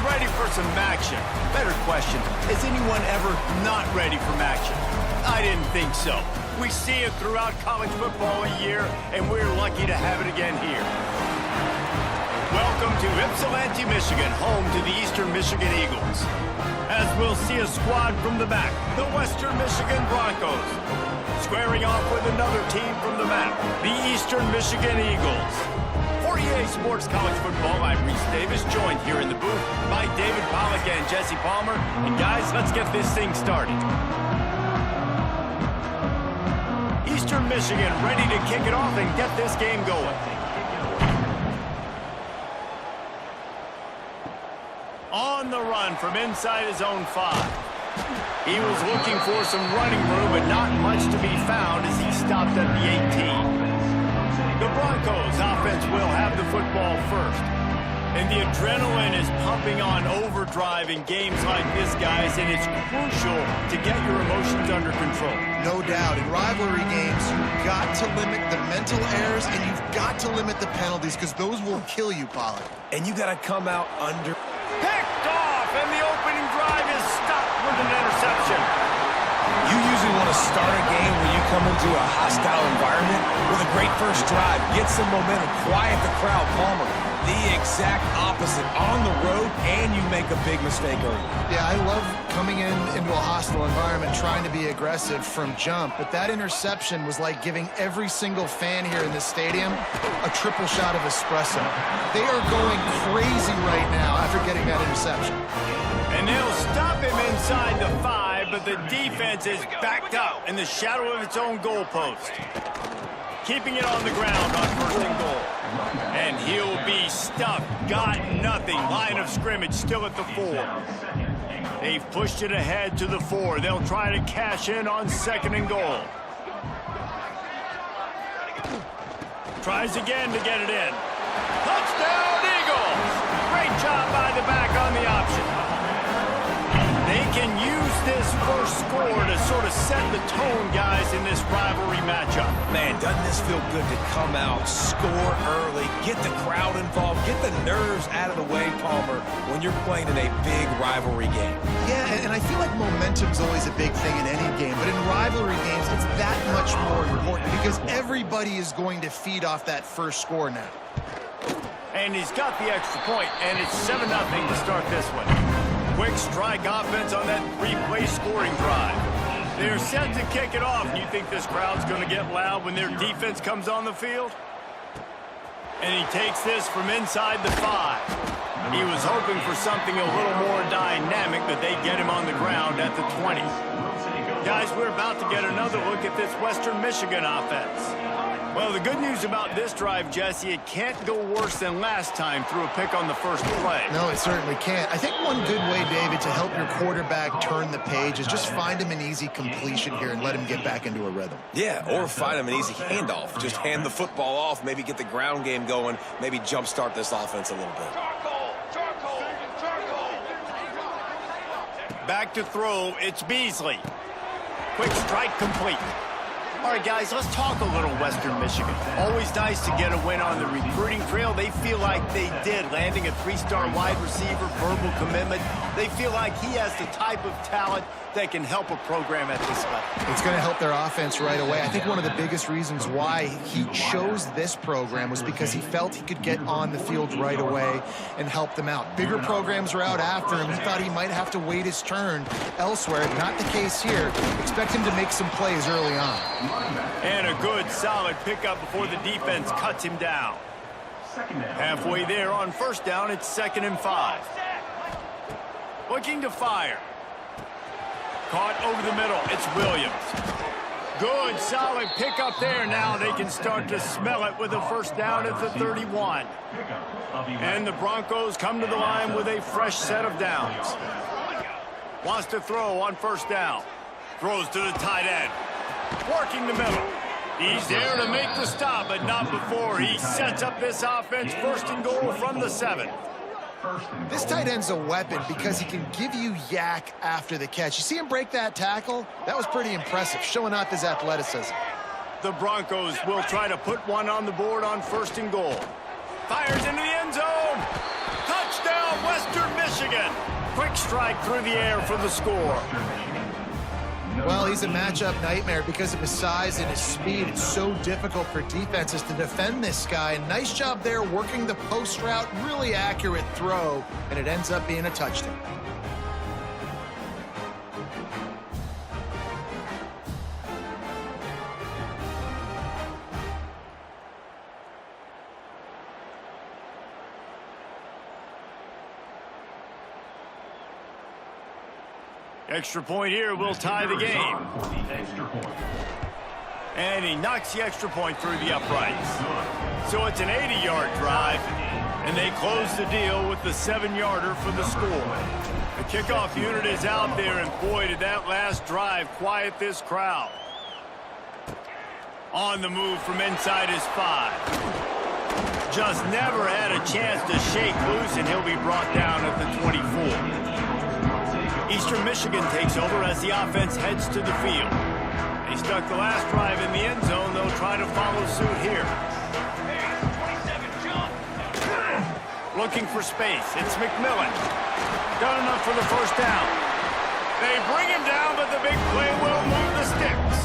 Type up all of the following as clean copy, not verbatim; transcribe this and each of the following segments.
ready for some action? Better question, is anyone ever not ready for action? I didn't think so. We see it throughout college football a year, and we're lucky to have it again here. Welcome to Ypsilanti, Michigan, home to the Eastern Michigan Eagles. As we'll see a squad from the back, the Western Michigan Broncos. Squaring off with another team from the map, the Eastern Michigan Eagles. For EA Sports College Football, I'm Reese Davis, joined here in the booth by David Pollack and Jesse Palmer. And guys, let's get this thing started. Eastern Michigan ready to kick it off and get this game going. On the run from inside his own 5. He was looking for some running room, but not much to be found as he stopped at the 18. The Broncos offense will have the football first. And the adrenaline is pumping on overdrive in games like this, guys, and it's crucial to get your emotions under control. No doubt. In rivalry games, you've got to limit the mental errors, and you've got to limit the penalties, because those will kill you, Pollack. And you got to come out under... Picked off, and the opening drive is stopped with an interception. You usually want to start a game when you come into a hostile environment with a great first drive. Get some momentum, quiet the crowd. Palmer, the exact opposite. On the road, and you make a big mistake early. Yeah, I love coming into a hostile environment, trying to be aggressive from jump, but that interception was like giving every single fan here in this stadium a triple shot of espresso. They are going crazy right now after getting that interception. And they'll stop him inside the 5, but the defense is backed up in the shadow of its own goalpost. Keeping it on the ground on 1st and goal. And he'll be stuck. Got nothing. Line of scrimmage still at the 4. They've pushed it ahead to the 4. They'll try to cash in on 2nd and goal. Tries again to get it in. Touchdown, Eagles! Great job by the back on the option. They can use this first score to sort of set the tone, guys, in this rivalry matchup. Man, doesn't this feel good to come out, score early, get the crowd involved, get the nerves out of the way, Palmer, when you're playing in a big rivalry game? Yeah, and I feel like momentum's always a big thing in any game, but in rivalry games, it's that much more important because everybody is going to feed off that first score now. And he's got the extra point, and it's 7-0 to start this one. Quick strike offense on that 3-play scoring drive. They're set to kick it off. You think this crowd's going to get loud when their defense comes on the field? And he takes this from inside the 5. He was hoping for something a little more dynamic, but they get him on the ground at the 20. Guys, we're about to get another look at this Western Michigan offense. Well, the good news about this drive, Jesse, it can't go worse than last time through a pick on the first play. No, it certainly can't. I think one good way, David, to help your quarterback turn the page is just find him an easy completion here and let him get back into a rhythm. Yeah, or find him an easy handoff. Just hand the football off, maybe get the ground game going, maybe jumpstart this offense a little bit. Back to throw, it's Beasley. Quick strike complete. All right, guys, let's talk a little Western Michigan. Always nice to get a win on the recruiting trail. They feel like they did, landing a 3-star wide receiver, verbal commitment. They feel like he has the type of talent that can help a program at this level. It's going to help their offense right away. I think one of the biggest reasons why he chose this program was because he felt he could get on the field right away and help them out. Bigger programs were out after him. He thought he might have to wait his turn elsewhere. Not the case here. Expect him to make some plays early on. And a good, solid pickup before the defense cuts him down. Halfway there on 1st down, it's 2nd and 5. Looking to fire. Caught over the middle, it's Williams. Good, solid pickup there. Now they can start to smell it with a 1st down at the 31. And the Broncos come to the line with a fresh set of downs. Wants to throw on 1st down. Throws to the tight end. Working the middle. He's there to make the stop, but not before he sets up this offense 1st and goal from the 7. This tight end's a weapon because he can give you yak after the catch. You see him break that tackle? That was pretty impressive, showing off his athleticism. The Broncos will try to put one on the board on 1st and goal. Fires into the end zone. Touchdown, Western Michigan. Michigan. Quick strike through the air for the score. Well, he's a matchup nightmare because of his size and his speed. It's so difficult for defenses to defend this guy. Nice job there working the post route, really accurate throw, and it ends up being a touchdown. Extra point here will tie the game. And he knocks the extra point through the uprights. So it's an 80-yard drive, and they close the deal with the 7-yarder for the score. The kickoff unit is out there, and boy, did that last drive quiet this crowd. On the move from inside his 5. Just never had a chance to shake loose, and he'll be brought down at the 24. Eastern Michigan takes over as the offense heads to the field. They stuck the last drive in the end zone. They'll try to follow suit here. Looking for space. It's McMillan. Done enough for the first down. They bring him down, but the big play will move the sticks.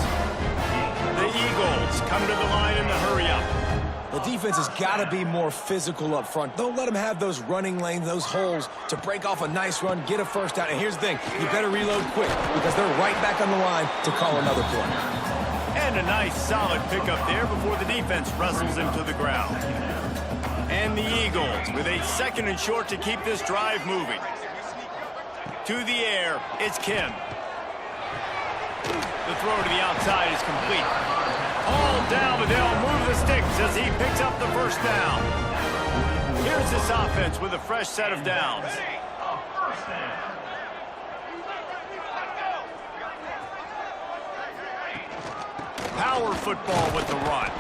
The Eagles come to the line in the hurry-up. The defense has got to be more physical up front. Don't let them have those running lanes, those holes to break off a nice run, get a first down. And here's the thing, you better reload quick because they're right back on the line to call another play. And a nice solid pickup there before the defense wrestles him to the ground. And the Eagles with a 2nd and short to keep this drive moving. To the air, it's Kim. The throw to the outside is complete. All down, but they'll move the sticks as he picks up the first down. Here's this offense with a fresh set of downs. Power football with the run.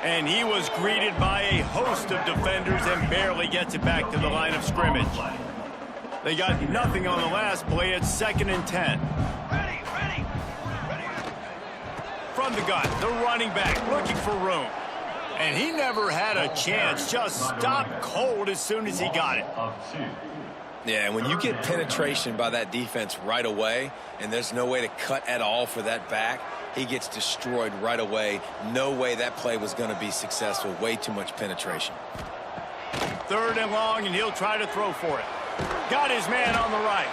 And he was greeted by a host of defenders and barely gets it back to the line of scrimmage. They got nothing on the last play. It's 2nd and 10. From the gun, the running back looking for room. And he never had a chance, just stopped cold as soon as he got it. Yeah, when you get penetration by that defense right away, and there's no way to cut at all for that back, he gets destroyed right away. No way that play was going to be successful. Way too much penetration. 3rd and long, and he'll try to throw for it. Got his man on the right.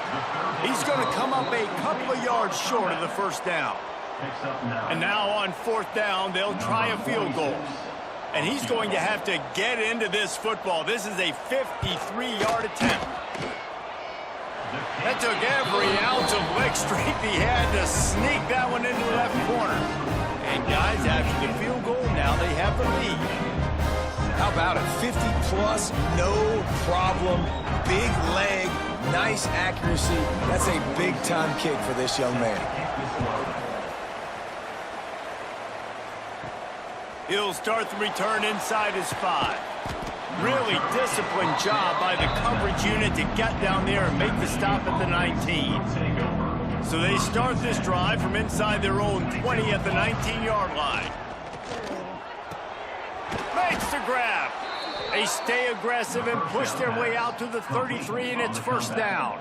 He's going to come up a couple of yards short of the first down. And now on 4th down, they'll try a field goal. And he's going to have to get into this football. This is a 53-yard attempt. That took every ounce of leg strength he had to sneak that one into the left corner. And guys, after the field goal, now they have the lead. How about it? 50-plus, no problem. Big leg, nice accuracy. That's a big-time kick for this young man. He'll start the return inside his 5. Really disciplined job by the coverage unit to get down there and make the stop at the 19. So they start this drive from inside their own 20 at the 19-yard line. Makes the grab. They stay aggressive and push their way out to the 33, and it's 1st down.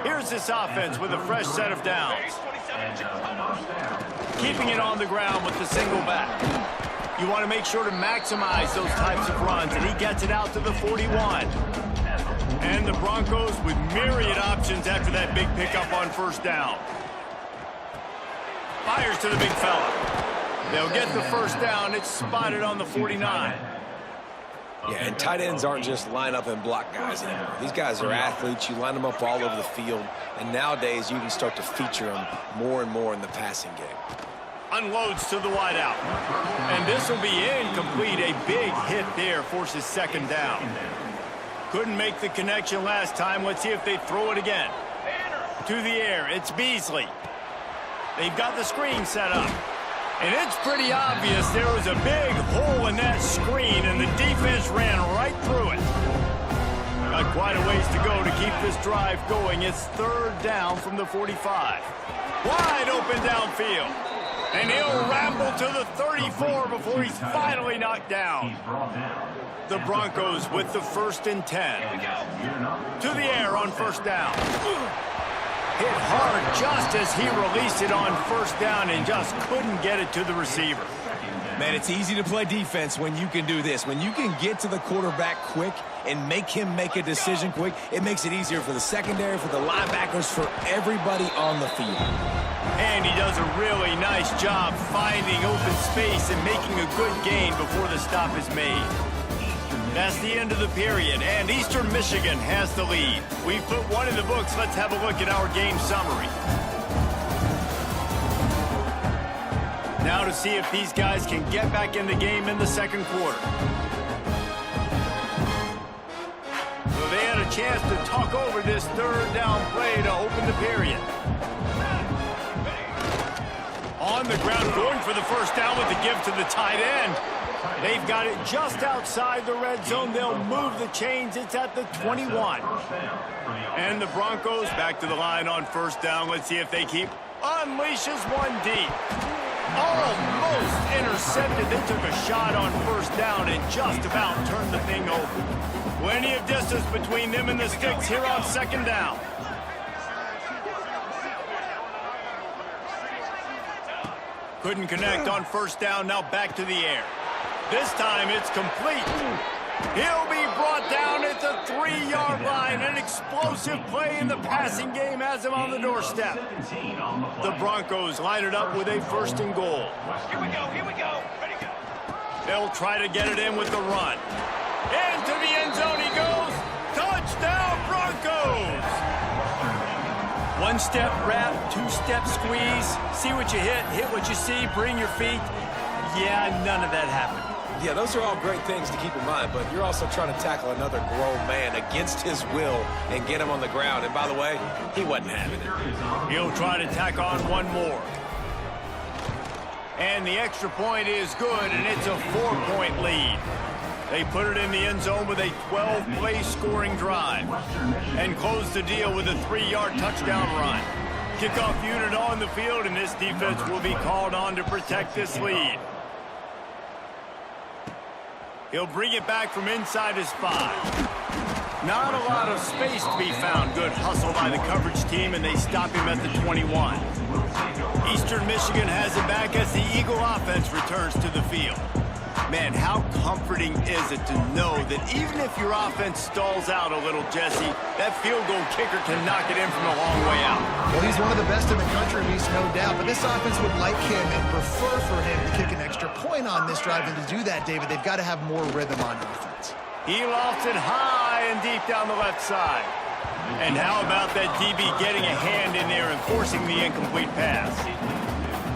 Here's this offense with a fresh set of downs. Keeping it on the ground with the single back. You want to make sure to maximize those types of runs, and he gets it out to the 41. And the Broncos with myriad options after that big pickup on 1st down. Fires to the big fella. They'll get the 1st down. It's spotted on the 49. Yeah, and tight ends aren't just line up and block guys anymore. These guys are athletes. You line them up all over the field. And nowadays, you can start to feature them more and more in the passing game. Unloads to the wideout. And this will be incomplete. A big hit there forces 2nd down. Couldn't make the connection last time. Let's see if they throw it again. To the air, it's Beasley. They've got the screen set up. And it's pretty obvious there was a big hole in that screen, and the defense ran right through it. Got quite a ways to go to keep this drive going. It's 3rd down from the 45. Wide open downfield. And he'll ramble to the 34 before he's finally knocked down. The Broncos with the 1st and 10. To the air on 1st down. Hit hard just as he released it on 1st down and just couldn't get it to the receiver. Man, it's easy to play defense when you can do this. When you can get to the quarterback quick and make him make a decision quick, it makes it easier for the secondary, for the linebackers, for everybody on the field. And he does a really nice job finding open space and making a good gain before the stop is made. That's the end of the period, and Eastern Michigan has the lead. We've put one in the books. Let's have a look at our game summary. Now to see if these guys can get back in the game in the 2nd quarter. So they had a chance to talk over this 3rd down play to open the period. On the ground, going for the 1st down with the give to the tight end. They've got it just outside the red zone. They'll move the chains. It's at the 21. And the Broncos back to the line on 1st down. Let's see if they keep. Unleashes one deep. Almost intercepted. They took a shot on 1st down and just about turned the thing over. Plenty of distance between them and the sticks here on 2nd down. Couldn't connect on 1st down. Now back to the air. This time it's complete. He'll be brought down at the 3-yard line. An explosive play in the passing game has him on the doorstep. The Broncos line it up with a 1st and goal. Here we go. Ready to go. They'll try to get it in with the run. Into the end zone he goes. Touchdown Broncos! 1-step wrap, 2-step squeeze. See what you hit what you see, bring your feet. Yeah, none of that happened. Yeah, those are all great things to keep in mind, but you're also trying to tackle another grown man against his will and get him on the ground. And by the way, he wasn't having it. He'll try to tack on one more. And the extra point is good, and it's a 4-point lead. They put it in the end zone with a 12-play scoring drive and close the deal with a 3-yard touchdown run. Kickoff unit on the field, and this defense will be called on to protect this lead. He'll bring it back from inside his 5. Not a lot of space to be found. Good hustle by the coverage team, and they stop him at the 21. Eastern Michigan has it back as the Eagle offense returns to the field. Man, how comforting is it to know that even if your offense stalls out a little, Jesse, that field goal kicker can knock it in from a long way out. Well, he's one of the best in the country, Reese, no doubt. But this offense would like him and prefer for him to kick an extra point on this drive. And to do that, David, they've got to have more rhythm on offense. He lofts it high and deep down the left side. And how about that DB getting a hand in there and forcing the incomplete pass?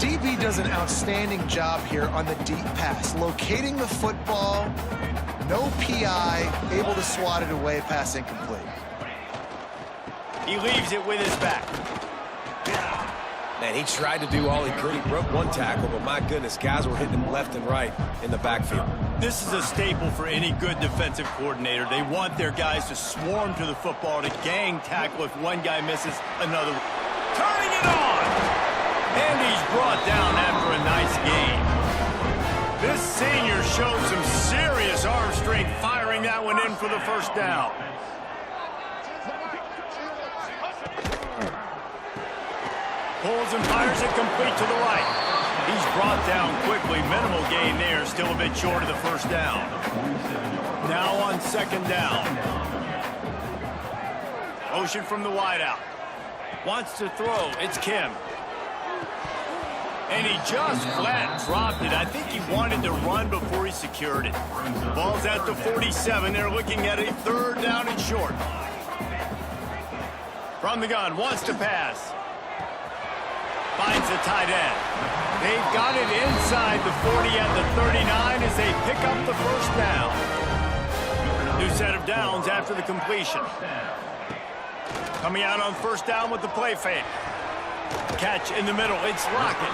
DB does an outstanding job here on the deep pass, locating the football, no PI, able to swat it away, pass incomplete. He leaves it with his back. Man, he tried to do all he could. He broke one tackle, but my goodness, guys were hitting him left and right in the backfield. This is a staple for any good defensive coordinator. They want their guys to swarm to the football, to gang tackle. If one guy misses, another. Turning it on! And he's brought down after a nice game. This senior showed some serious arm strength firing that one in for the 1st down. Pulls and fires it complete to the right. He's brought down quickly. Minimal gain there. Still a bit short of the 1st down. Now on 2nd down. Motion from the wideout. Wants to throw. It's Kim. And he just flat dropped it. I think he wanted to run before he secured it. Ball's at the 47. They're looking at a 3rd down and short. From the gun. Wants to pass. Finds the tight end. They've got it inside the 40 at the 39 as they pick up the 1st down. New set of downs after the completion. Coming out on 1st down with the play fake. Catch in the middle. It's Lockett.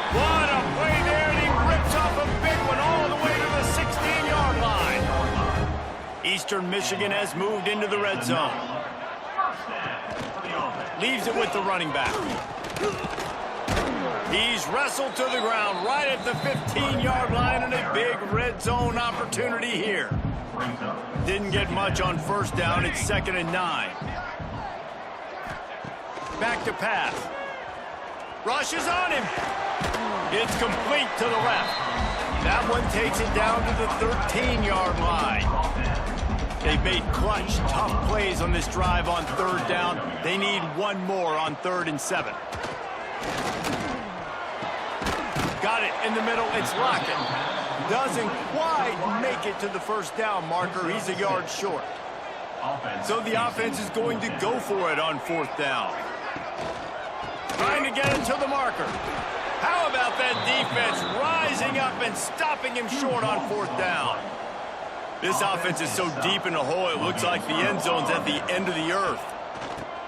What a play there, and he rips off a big one all the way to the 16-yard line. Eastern Michigan has moved into the red zone. Leaves it with the running back. He's wrestled to the ground right at the 15-yard line, and a big red zone opportunity here. Didn't get much on first down. It's 2nd and 9. Back to pass. Rushes on him. It's complete to the left. That one takes it down to the 13-yard line. They've made clutch, tough plays on this drive on 3rd down. They need one more on 3rd and 7. Got it in the middle. It's Lockett. Doesn't quite make it to the first down marker. He's a yard short. So the offense is going to go for it on 4th down. Trying to get it to the marker. How about that defense rising up and stopping him short on 4th down? This offense is so deep in the hole, it looks like the end zone's at the end of the earth.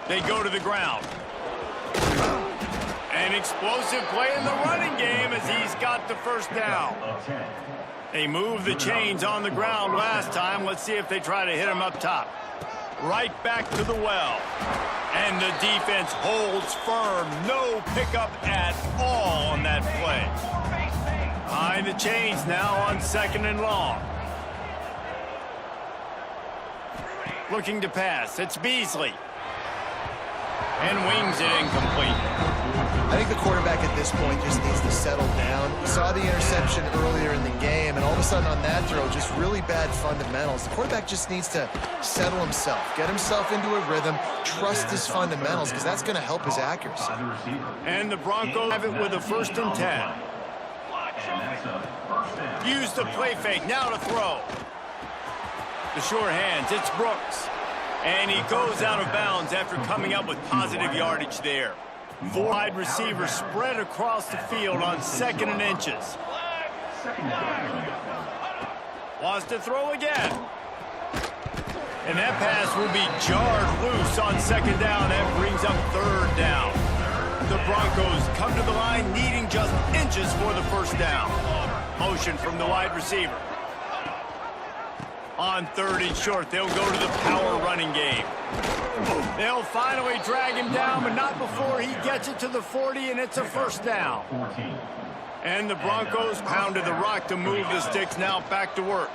They go to the ground. An explosive play in the running game as he's got the first down. They moved the chains on the ground last time. Let's see if they try to hit him up top. Right back to the well. And the defense holds firm. No pickup at all on that play. Behind the chains now on 2nd and long. Looking to pass. It's Beasley. And wings it incomplete. I think the quarterback at this point just needs to settle down. We saw the interception earlier in the game, and all of a sudden on that throw, just really bad fundamentals. The quarterback just needs to settle himself, get himself into a rhythm, trust his fundamentals, because that's going to help his accuracy. And the Broncos have it with a 1st and 10. Use the play fake, now to throw. The short hands, it's Brooks. And he goes out of bounds after coming up with positive yardage there. 4 wide receivers spread across the field on 2nd and inches. Wants to throw again. And that pass will be jarred loose on 2nd down. That brings up 3rd down. The Broncos come to the line needing just inches for the first down. Motion from the wide receiver. On 3rd and short, they'll go to the power running game. They'll finally drag him down, but not before he gets it to the 40, and it's a first down. And the Broncos pounded the rock to move the sticks, now back to work.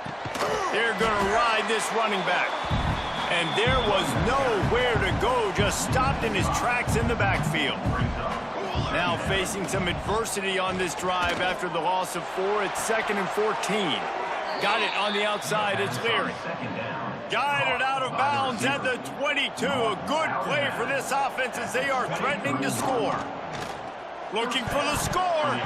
They're going to ride this running back. And there was nowhere to go, just stopped in his tracks in the backfield. Now facing some adversity on this drive after the loss of 4. It's 2nd and 14. Got it on the outside. It's Leary. Guided out of bounds at the 22. A good play for this offense as they are threatening to score. Looking for the score.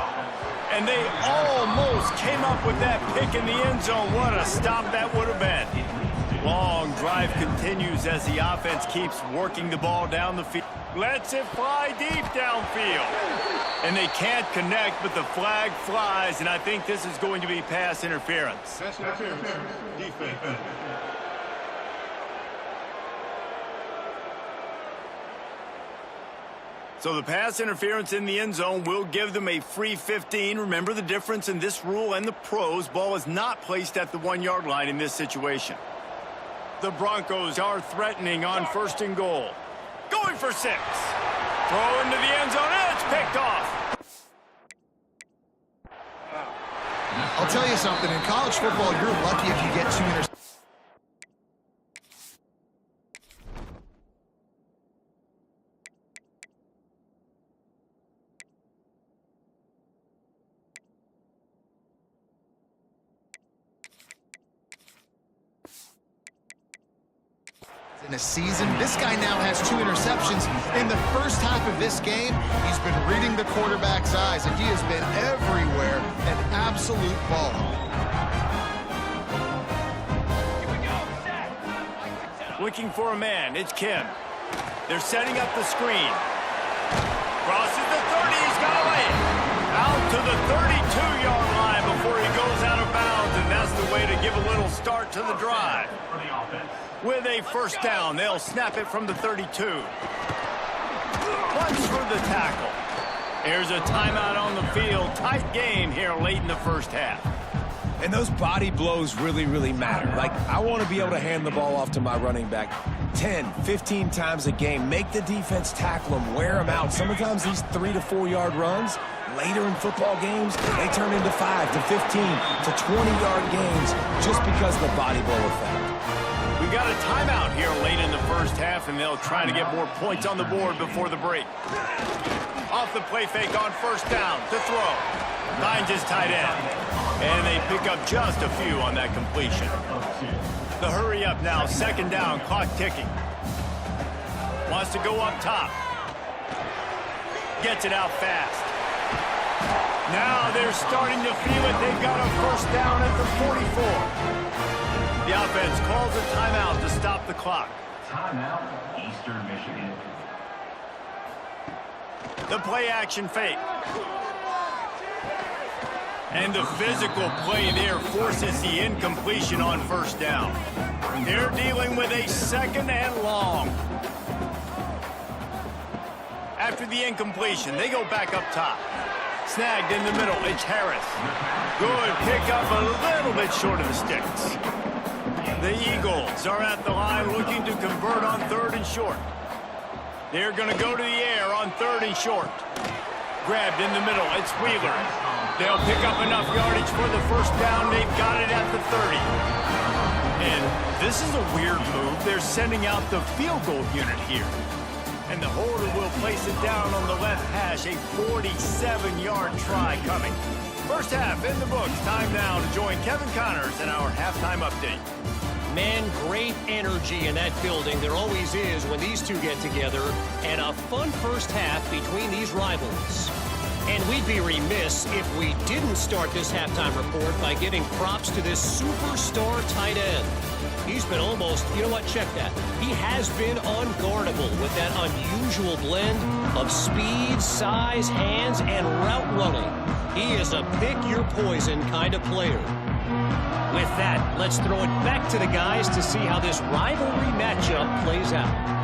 And they almost came up with that pick in the end zone. What a stop that would have been. Long drive continues as the offense keeps working the ball down the field. Lets it fly deep downfield. And they can't connect, but the flag flies, and I think this is going to be pass interference. Pass interference. Defense. So the pass interference in the end zone will give them a free 15. Remember the difference in this rule and the pros. Ball is not placed at the 1-yard line in this situation. The Broncos are threatening on 1st and goal. Going for 6. Throw into the end zone, and it's picked off. I'll tell you something. In college football, you're lucky if you get 2 interceptions. In a season. This guy now has 2 interceptions. In the first half of this game, he's been reading the quarterback's eyes, and he has been everywhere, an absolute baller. Looking for a man, it's Kim. They're setting up the screen. Crosses the 30, he's got away. Out to the 32-yard line before he goes out of bounds, and that's the way to give a little start to the drive. With a first down, they'll snap it from the 32. Punch for the tackle. Here's a timeout on the field. Tight game here late in the first half. And those body blows really, really matter. Like, I want to be able to hand the ball off to my running back 10, 15 times a game. Make the defense tackle him, wear him out. Sometimes these 3 to 4 yard runs later in football games, they turn into 5 to 15 to 20-yard games just because of the body blow effect. We got a timeout here late in the first half, and they'll try to get more points on the board before the break. Off the play fake on first down to throw. Finds his tight end. And they pick up just a few on that completion. The hurry up now, second down, clock ticking. Wants to go up top. Gets it out fast. Now they're starting to feel it. They've got a first down at the 44. The offense calls a timeout to stop the clock. Timeout, Eastern Michigan. The play action fake. And the physical play there forces the incompletion on first down. They're dealing with a second and long. After the incompletion, they go back up top. Snagged in the middle, it's Harris. Good pickup, a little bit short of the sticks. The Eagles are at the line looking to convert on third and short. They're going to go to the air on third and short. Grabbed in the middle, it's Wheeler. They'll pick up enough yardage for the first down. They've got it at the 30. And this is a weird move. They're sending out the field goal unit here. And the holder will place it down on the left hash. A 47-yard try coming. First half in the books. Time now to join Kevin Connors in our halftime update. Man, great energy in that building. There always is when these two get together. And a fun first half between these rivals. And we'd be remiss if we didn't start this halftime report by giving props to this superstar tight end. He's been almost, you know what, check that. He has been unguardable with that unusual blend of speed, size, hands, and route running. He is a pick-your-poison kind of player. With that, let's throw it back to the guys to see how this rivalry matchup plays out.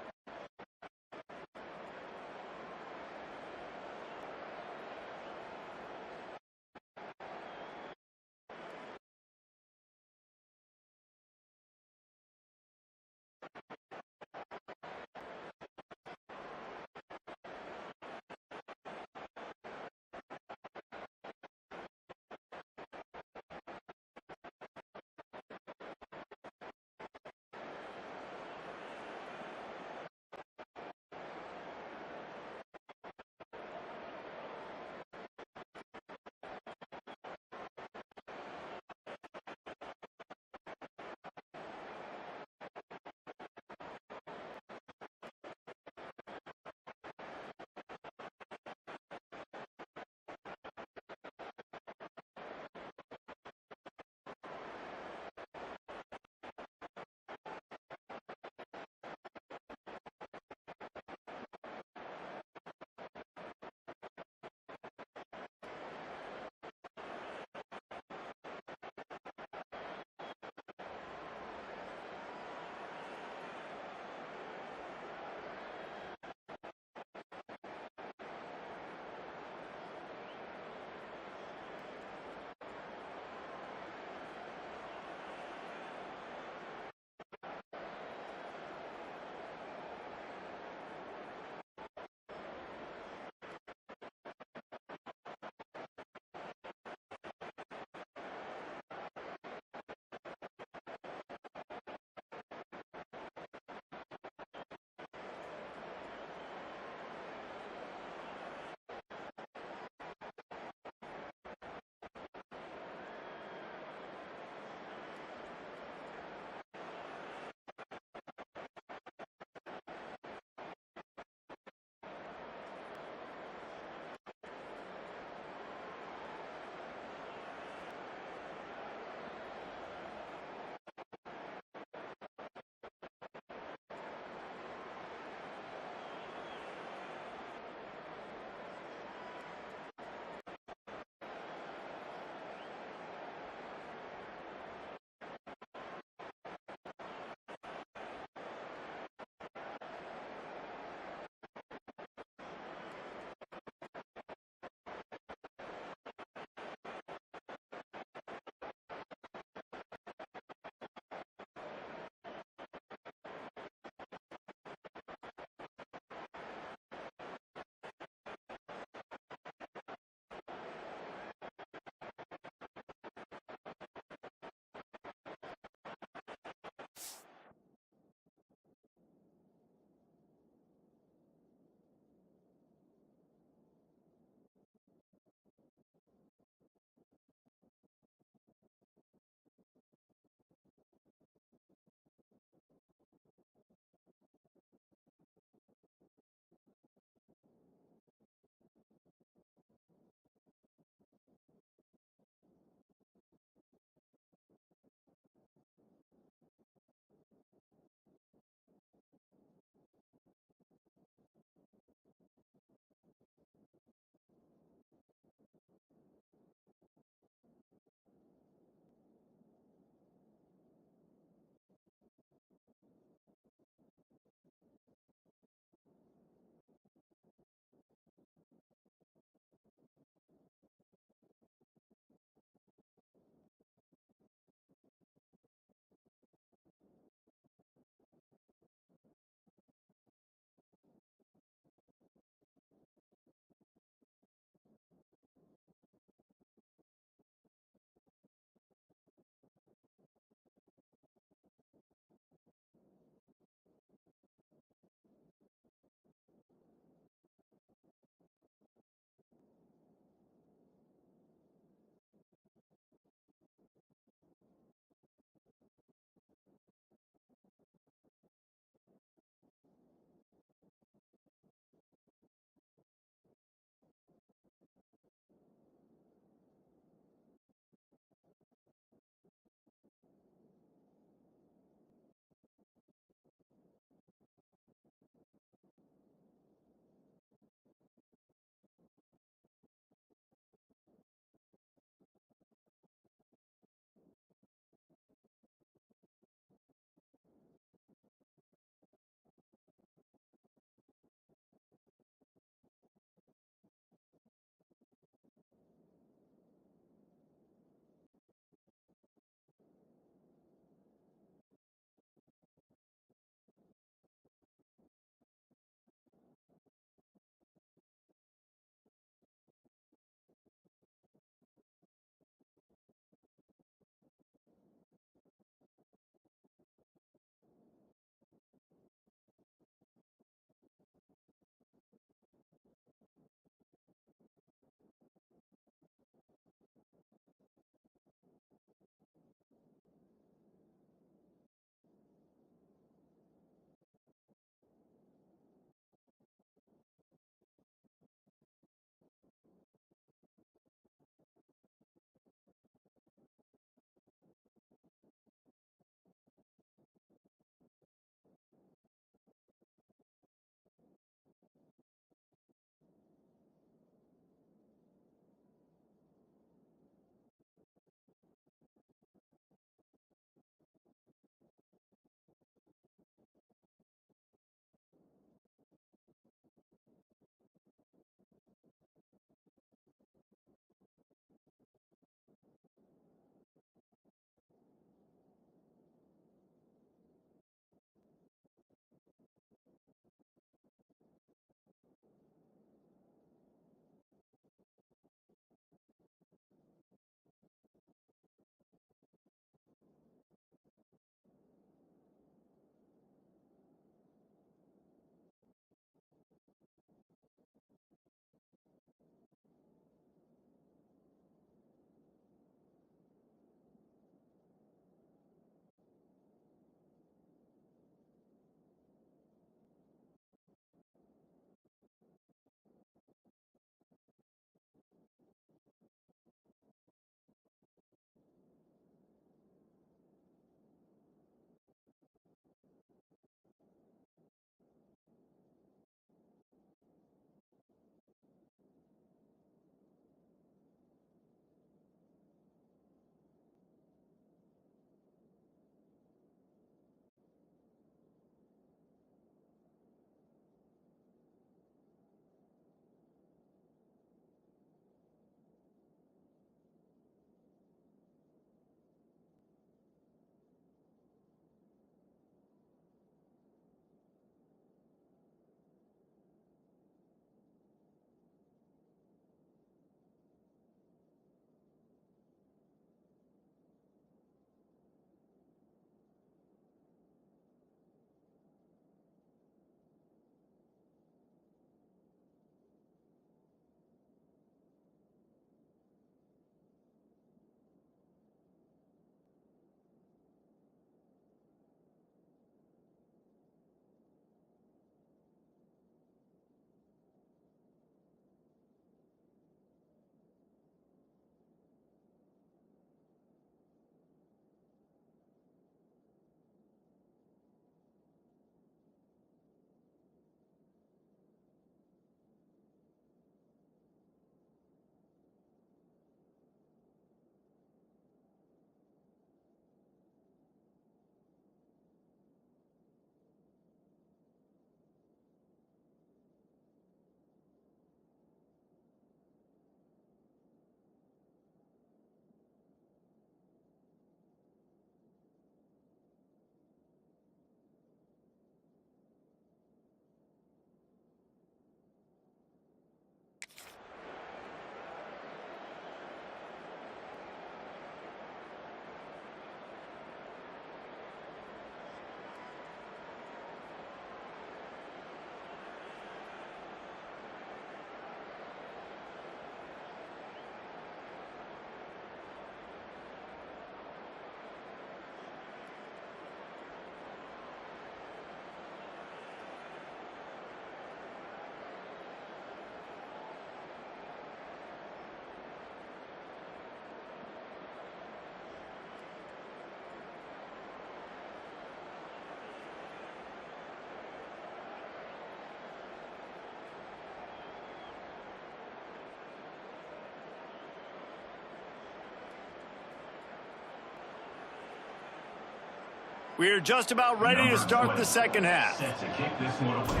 We're just about ready to start the second half. Set to kick this one away.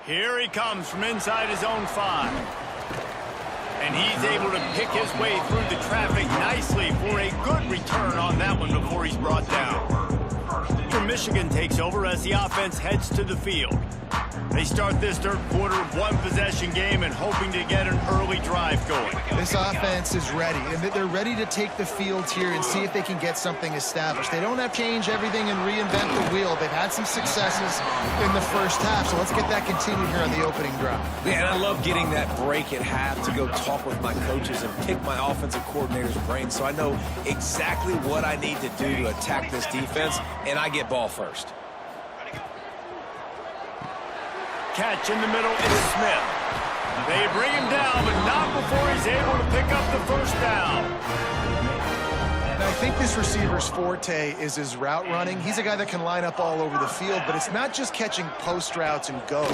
Here he comes from inside his own 5. And he's able to pick his way through the traffic nicely for a good return on that one before he's brought down. From Michigan takes over as the offense heads to the field. They start this third quarter one-possession game and hoping to get an early drive going. This offense is ready, and they're ready to take the field here and see if they can get something established. They don't have to change everything and reinvent the wheel. They've had some successes in the first half, so let's get that continued here on the opening drive. Man, I love getting that break at half to go talk with my coaches and pick my offensive coordinator's brain so I know exactly what I need to do to attack this defense, and I get ball first. Catch in the middle is Smith. They bring him down, but not before he's able to pick up the first down. And I think this receiver's forte is his route running. He's a guy that can line up all over the field, but it's not just catching post routes and goes.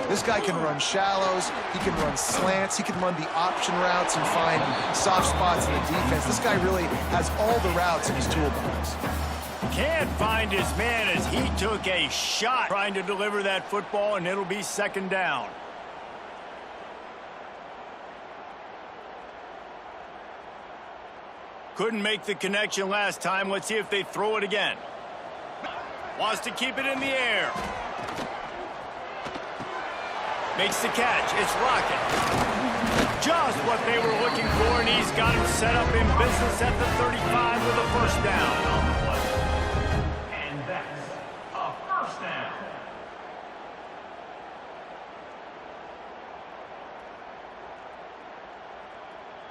This guy can run shallows, he can run slants, he can run the option routes and find soft spots in the defense. This guy really has all the routes in his toolbox. Can't find his man as he took a shot trying to deliver that football, and it'll be second down. Couldn't make the connection last time. Let's see if they throw it again. Wants to keep it in the air. Makes the catch. It's Rocket. Just what they were looking for, and he's got him set up in business at the 35 with a first down.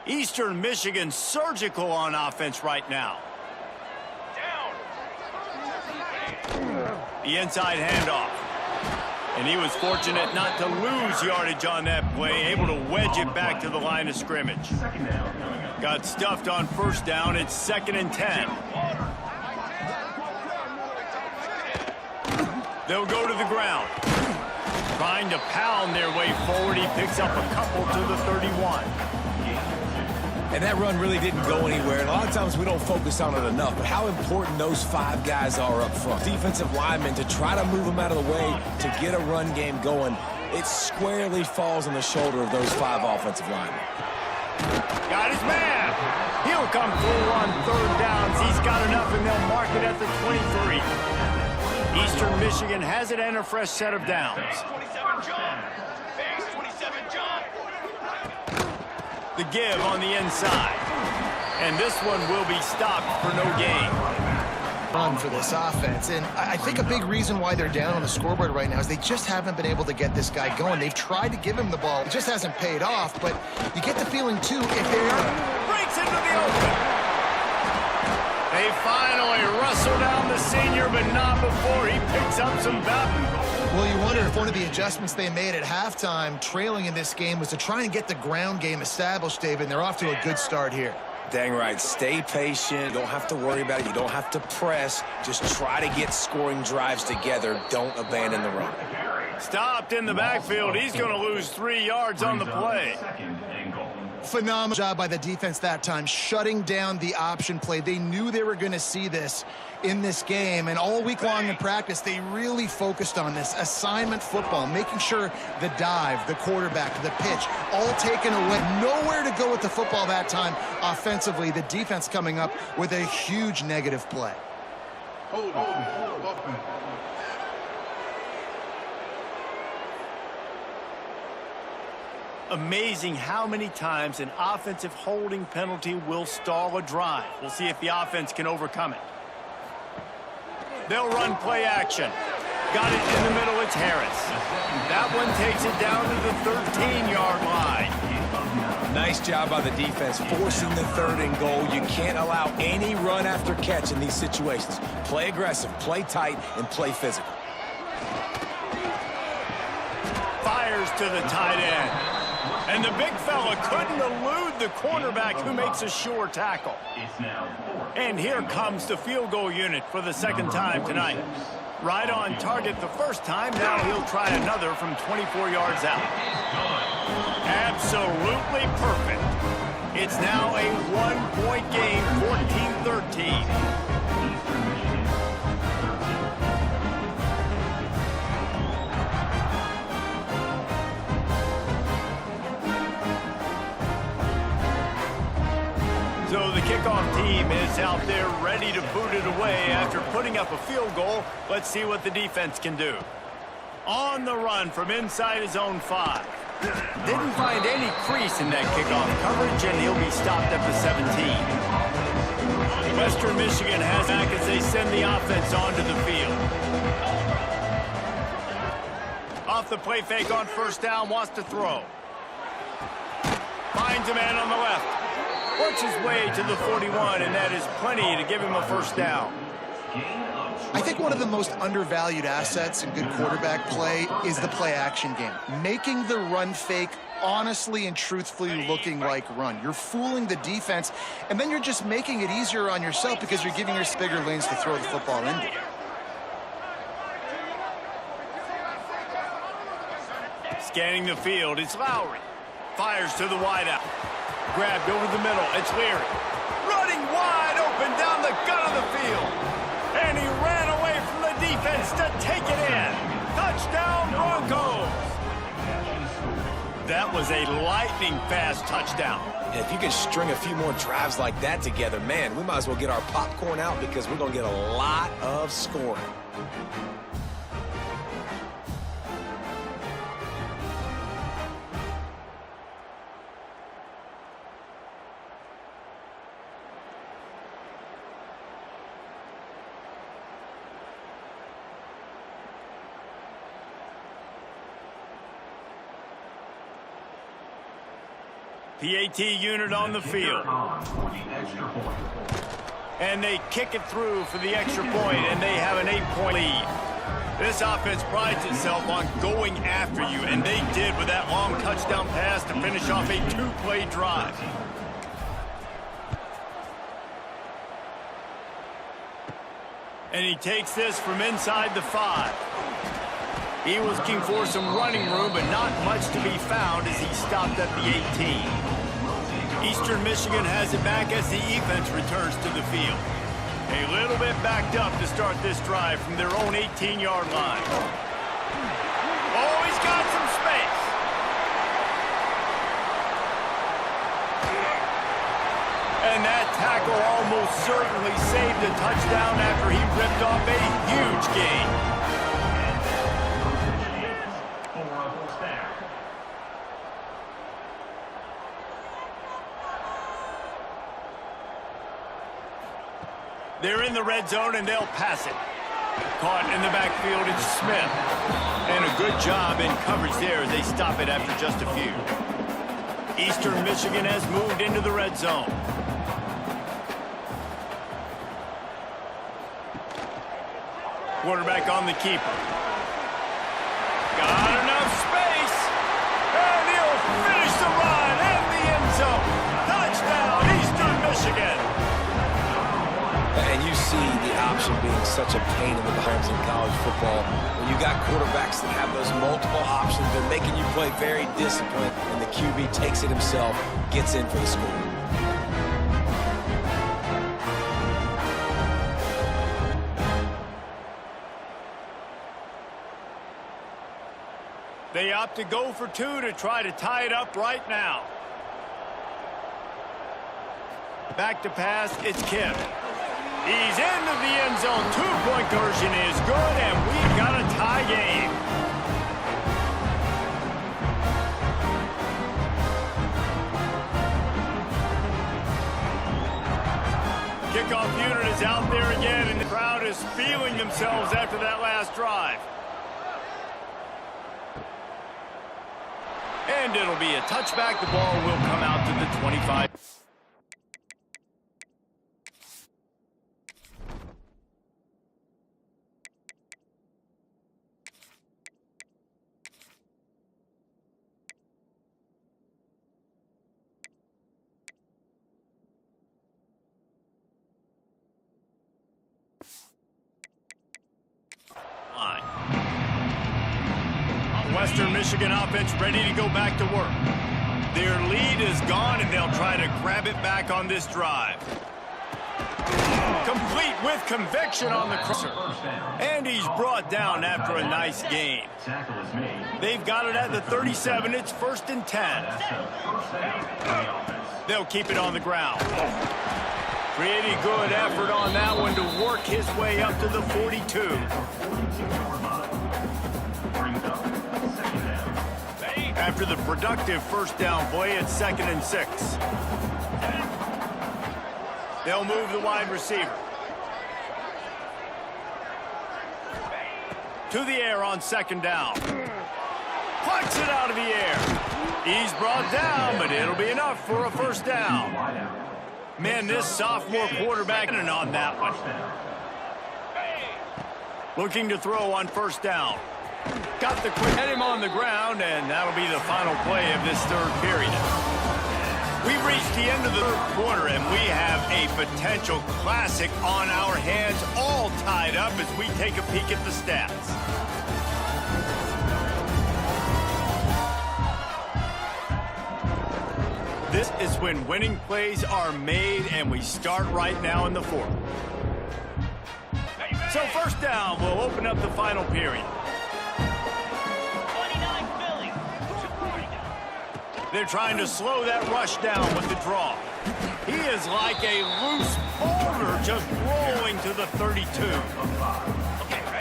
Eastern Michigan surgical on offense right now. The inside handoff. And he was fortunate not to lose yardage on that play, able to wedge it back to the line of scrimmage. Got stuffed on first down. It's 2nd and 10. They'll go to the ground. Trying to pound their way forward. He picks up a couple to the 31. And that run really didn't go anywhere. And a lot of times we don't focus on it enough, but how important those 5 guys are up front. Defensive linemen, to try to move them out of the way to get a run game going, it squarely falls on the shoulder of those 5 offensive linemen. Got his man. He'll come through on 3rd downs. He's got enough, and they'll mark it at the 23. Eastern Michigan has it and a fresh set of downs. Base 27, John. Base 27, John. The give on the inside. And this one will be stopped for no gain. Run for this offense, and I think a big reason why they're down on the scoreboard right now is they just haven't been able to get this guy going. They've tried to give him the ball. It just hasn't paid off, but you get the feeling, too, if they're... Breaks into the open. They finally wrestle down the senior, but not before he picks up some bounty. Well, you wonder if one of the adjustments they made at halftime, trailing in this game, was to try and get the ground game established, David, and they're off to a good start here. Dang right. Stay patient. You don't have to worry about it. You don't have to press. Just try to get scoring drives together. Don't abandon the run. Stopped in the backfield. He's going to lose 3 yards on the play. Phenomenal job by the defense that time, shutting down the option play. They knew they were going to see this in this game, and all week long in practice, they really focused on this assignment football, making sure the dive, the quarterback, the pitch, all taken away. Nowhere to go with the football that time offensively. The defense coming up with a huge negative play. Hold on. Amazing how many times an offensive holding penalty will stall a drive. We'll see if the offense can overcome it. They'll run play action. Got it in the middle, it's Harris. That one takes it down to the 13-yard line. Nice job by the defense, forcing the 3rd and goal. You can't allow any run after catch in these situations. Play aggressive, play tight, and play physical. Fires to the tight end. And the big fella couldn't elude the cornerback who makes a sure tackle. And here comes the field goal unit for the 2nd time tonight. Right on target the first time. Now he'll try another from 24 yards out. Absolutely perfect. It's now a 1-point game, 14-13. So the kickoff team is out there ready to boot it away after putting up a field goal. Let's see what the defense can do. On the run from inside his own 5. Didn't find any crease in that kickoff coverage, and he'll be stopped at the 17. Western Michigan has back as they send the offense onto the field. Off the play fake on 1st down, wants to throw. Finds a man on the left. Works his way to the 41, and that is plenty to give him a 1st down. I think one of the most undervalued assets in good quarterback play is the play-action game. Making the run fake honestly and truthfully looking like run. You're fooling the defense, and then you're just making it easier on yourself because you're giving yourself bigger lanes to throw the football into. Scanning the field, it's Lowry. Fires to the wideout. Grabbed over the middle, it's Leary. Running wide open down the gut of the field. And he ran away from the defense to take it in. Touchdown, Broncos. That was a lightning-fast touchdown. And if you can string a few more drives like that together, man, we might as well get our popcorn out because we're going to get a lot of scoring. PAT unit on the field. And they kick it through for the extra point, and they have an 8-point lead. This offense prides itself on going after you, and they did with that long touchdown pass to finish off a 2-play drive. And he takes this from inside the 5. He was looking for some running room, but not much to be found as he stopped at the 18. Eastern Michigan has it back as the offense returns to the field. A little bit backed up to start this drive from their own 18-yard line. Oh, he's got some space. And that tackle almost certainly saved a touchdown after he ripped off a huge gain. They're in the red zone, and they'll pass it. Caught in the backfield, it's Smith. And a good job in coverage there as they stop it after just a few. Eastern Michigan has moved into the red zone. Quarterback on the keeper. Got enough space. And he'll finish the run in the end zone. Touchdown, Eastern Michigan. And you see the option being such a pain in the behinds in college football. When you got quarterbacks that have those multiple options, they're making you play very disciplined, and the QB takes it himself, gets in for the score. They opt to go for two to try to tie it up right now. Back to pass, it's Kim. He's into the end zone. Two-point conversion is good, and we've got a tie game. Kickoff unit is out there again, and the crowd is feeling themselves after that last drive. And it'll be a touchback. The ball will come out to the 25. Western Michigan offense ready to go back to work. Their lead is gone, and they'll try to grab it back on this drive. Complete with conviction on the crosser. And he's brought down after a nice gain. They've got it at the 37. It's 1st and 10. They'll keep it on the ground. Pretty good effort on that one to work his way up to the 42. After the productive first down play, it's 2nd and 6. They'll move the wide receiver. To the air on 2nd down. Plucks it out of the air. He's brought down, but it'll be enough for a first down. Man, this sophomore quarterback on that one. Looking to throw on 1st down. Got the quick, hit him on the ground, and that'll be the final play of this 3rd period. We've reached the end of the 3rd quarter, and we have a potential classic on our hands, all tied up as we take a peek at the stats. This is when winning plays are made, and we start right now in the 4th. So 1st down will open up the final period. They're trying to slow that rush down with the draw. He is like a loose boulder just rolling to the 32.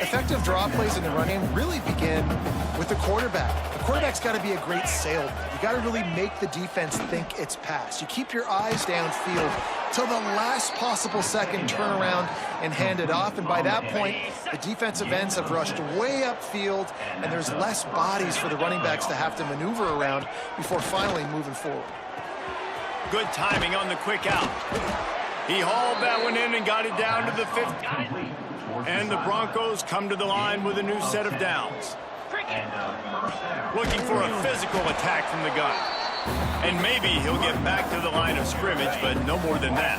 Effective draw plays in the running really begin with the quarterback. The quarterback's got to be a great salesman. You got to really make the defense think it's pass. You keep your eyes downfield till the last possible second, turn around and hand it off. And by that point, the defensive ends have rushed way upfield, and there's less bodies for the running backs to have to maneuver around before finally moving forward. Good timing on the quick out. He hauled that one in and got it down to the 50. And the Broncos come to the line with a new set of downs. Looking for a physical attack from the gun. And maybe he'll get back to the line of scrimmage, but no more than that.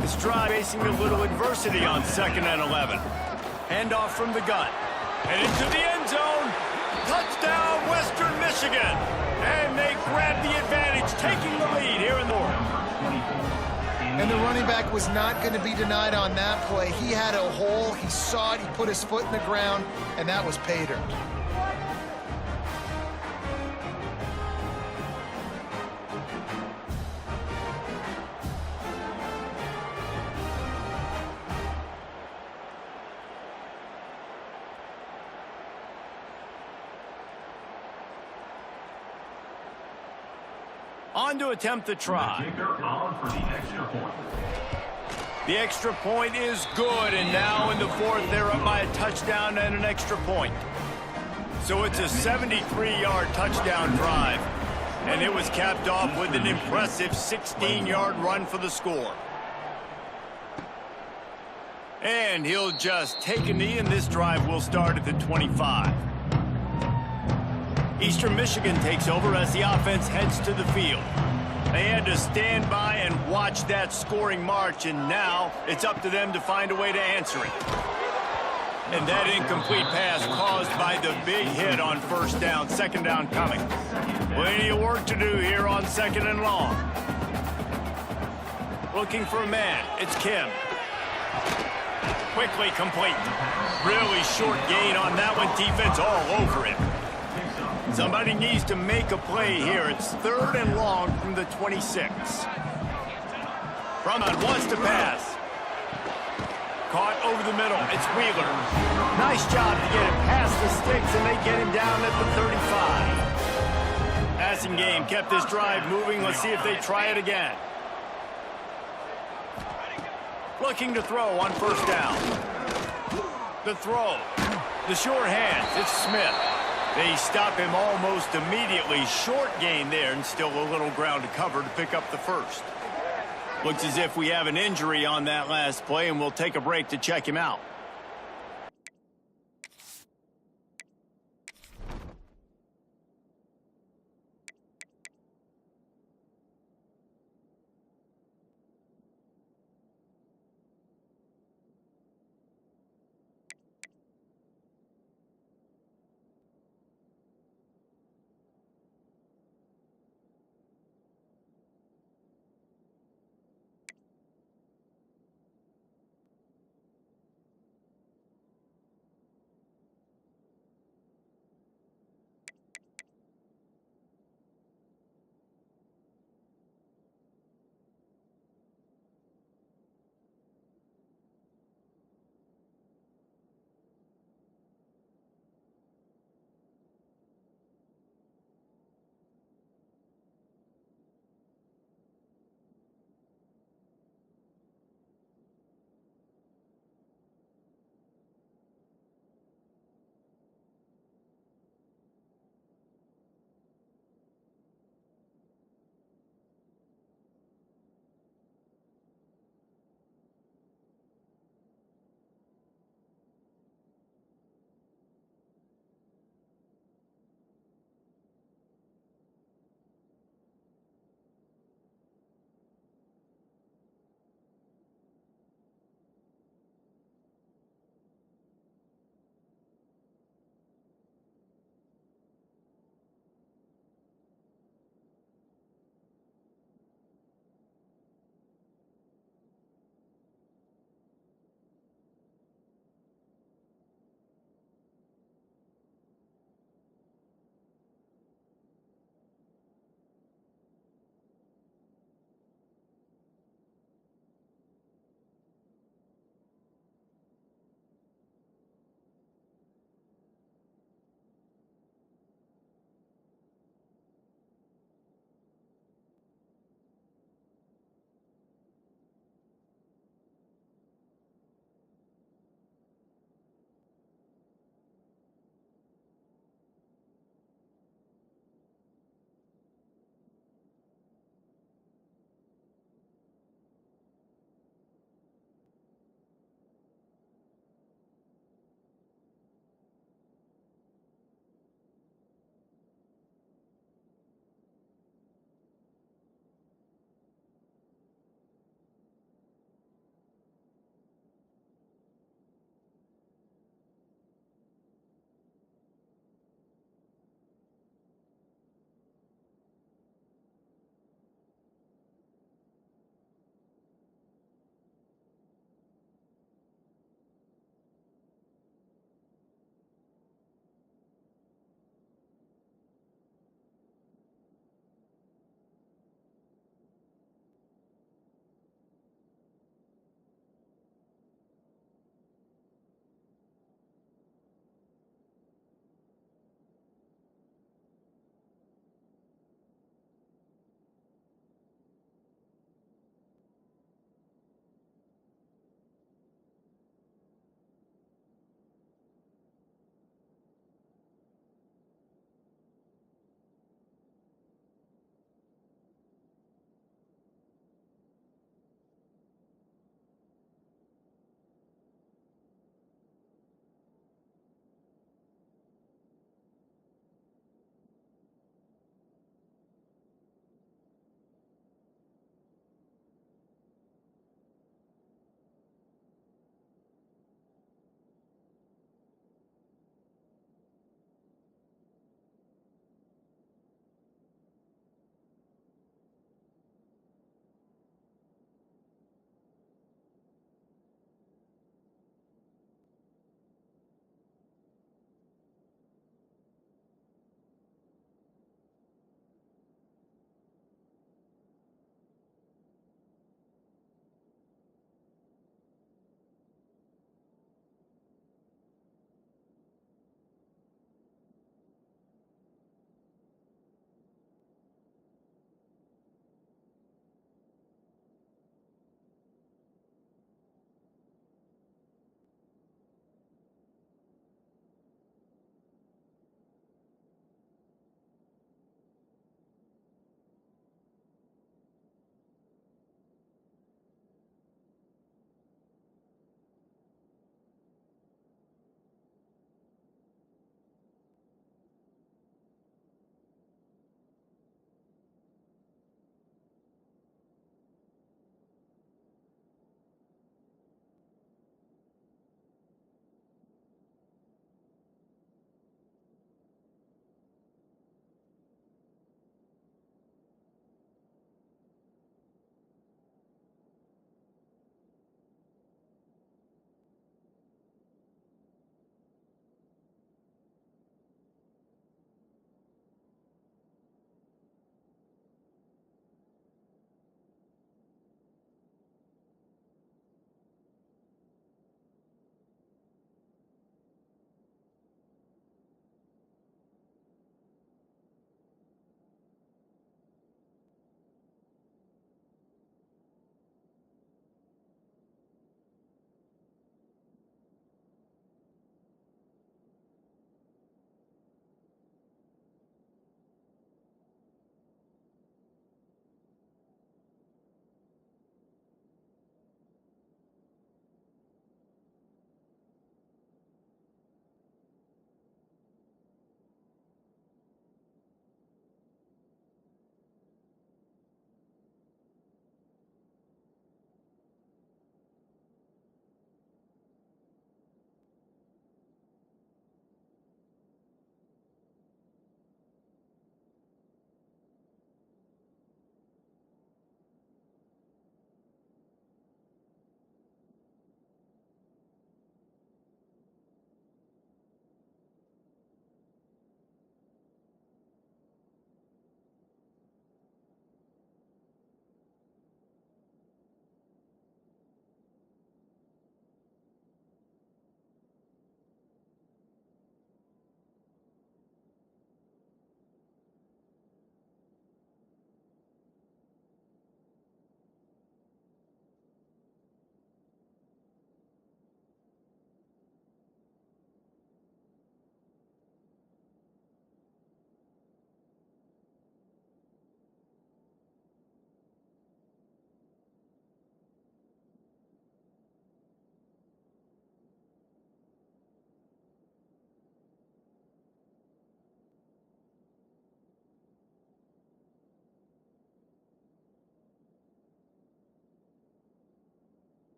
This drive facing a little adversity on 2nd and 11. Handoff from the gun. And into the end zone. Touchdown, Western Michigan. And they grab the advantage, taking the lead here in the North. And the running back was not going to be denied on that play. He had a hole, he saw it, he put his foot in the ground, and that was pay dirt. On to attempt the try. The extra point is good, and now in the fourth, they're up by a touchdown and an extra point. So it's a 73-yard touchdown drive, and it was capped off with an impressive 16-yard run for the score. And he'll just take a knee, and this drive will start at the 25. Eastern Michigan takes over as the offense heads to the field. They had to stand by and watch that scoring march, and now it's up to them to find a way to answer it. And that incomplete pass caused by the big hit on first down, second down coming. Plenty of work to do here on second and long. Looking for a man, it's Kim. Quickly complete. Really short gain on that one, defense all over it. Somebody needs to make a play here. It's third and long from the 26. Drummond wants to pass. Caught over the middle. It's Wheeler. Nice job to get it past the sticks, and they get him down at the 35. Passing game kept this drive moving. Let's see if they try it again. Looking to throw on first down. The throw. The short hands. It's Smith. They stop him almost immediately. Short gain there, and still a little ground to cover to pick up the first. Looks as if we have an injury on that last play, and we'll take a break to check him out.